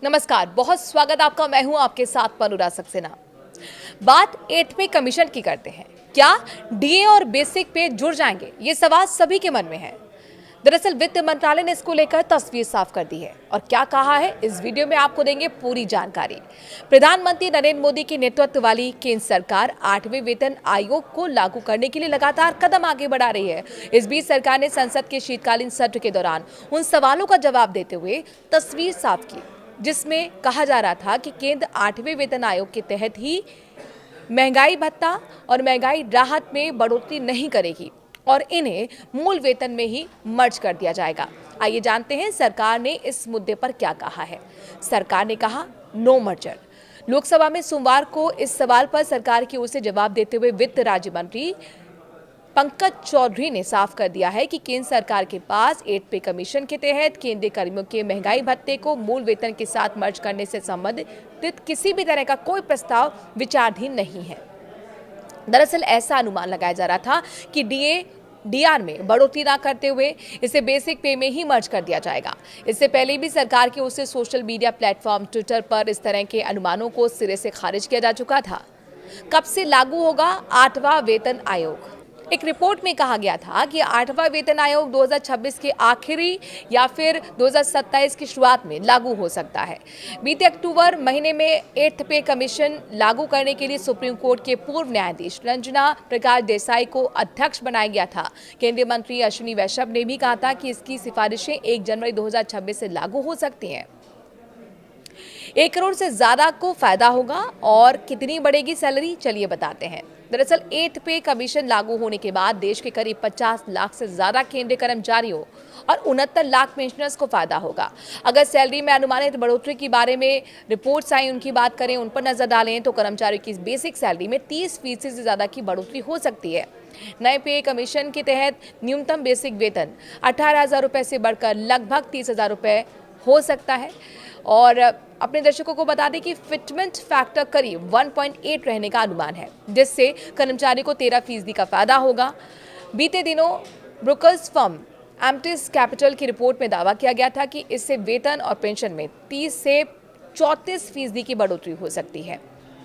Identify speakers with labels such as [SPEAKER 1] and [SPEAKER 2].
[SPEAKER 1] नमस्कार, बहुत स्वागत आपका। मैं हूं आपके साथ पनुरा सक्सेना। बात 8वीं कमीशन की करते हैं। क्या डीए और बेसिक पे जुड़ जाएंगे? ये सवाल सभी के मन में है। दरअसल वित्त मंत्रालय ने इसको लेकर तस्वीर साफ कर दी है और क्या कहा है, इस वीडियो में आपको देंगे पूरी जानकारी। प्रधानमंत्री नरेंद्र मोदी के नेतृत्व वाली केंद्र सरकार 8वें वेतन आयोग को लागू करने के लिए लगातार कदम आगे बढ़ा रही है। इस बीच सरकार ने संसद के शीतकालीन सत्र के दौरान उन सवालों का जवाब देते हुए तस्वीर साफ की, जिसमें कहा जा रहा था कि केंद्र 8वें वेतन आयोग के तहत ही महंगाई भत्ता और महंगाई राहत में बढ़ोतरी नहीं करेगी और इन्हें मूल वेतन में ही मर्ज कर दिया जाएगा। आइए जानते हैं सरकार ने इस मुद्दे पर क्या कहा है। सरकार ने कहा नो मर्जर। लोकसभा में सोमवार को इस सवाल पर सरकार की ओर से जवाब देते हुए वित्त राज्य मंत्री पंकज चौधरी ने साफ कर दिया है कि केंद्र सरकार के पास 8 पे कमीशन के तहत केंद्रीय कर्मियों के महंगाई भत्ते को मूल वेतन के साथ मर्ज करने से संबंधित किसी भी तरह का कोई प्रस्ताव विचाराधीन नहीं है। दरअसल ऐसा अनुमान लगाया जा रहा था कि डीआर में बढ़ोतरी ना करते हुए इसे बेसिक पे में ही मर्ज कर दिया जाएगा। इससे पहले भी सरकार की ओर से सोशल मीडिया प्लेटफॉर्म ट्विटर पर इस तरह के अनुमानों को सिरे से खारिज किया जा चुका था। कब से लागू होगा 8वां वेतन आयोग? एक रिपोर्ट में कहा गया था कि 8वां वेतन आयोग 2026 के आखिरी या फिर 2027 की शुरुआत में लागू हो सकता है। बीते अक्टूबर महीने में 8th पे कमीशन लागू करने के लिए सुप्रीम कोर्ट के पूर्व न्यायाधीश रंजना प्रकाश देसाई को अध्यक्ष बनाया गया था। केंद्रीय मंत्री अश्विनी वैष्णव ने भी कहा था कि इसकी सिफारिशें 1 जनवरी 2026 से लागू हो सकती हैं। 1 करोड़ से ज्यादा को फायदा होगा और कितनी बढ़ेगी सैलरी, चलिए बताते हैं। दरअसल 8th पे कमीशन लागू होने के बाद देश के करीब 50 लाख से ज्यादा केंद्रीय कर्मचारियों और 69 लाख पेंशनर्स को फायदा होगा। अगर सैलरी में अनुमानित बढ़ोतरी के बारे में रिपोर्ट्स आई, उनकी बात करें, उन पर नजर डालें तो कर्मचारियों की बेसिक सैलरी में 30% से ज्यादा की बढ़ोतरी हो सकती है। नए पे कमीशन के तहत न्यूनतम बेसिक वेतन 18,000 रुपए से बढ़कर लगभग 30,000 रुपए हो सकता है। और अपने दर्शकों को बता दें कि फिटमेंट फैक्टर करीब 1.8 रहने का अनुमान है, जिससे कर्मचारी को 13% का फायदा होगा। बीते दिनों ब्रोकर्स फर्म एम्प्टिस कैपिटल की रिपोर्ट में दावा किया गया था कि इससे वेतन और पेंशन में 30 से 34% की बढ़ोतरी हो सकती है।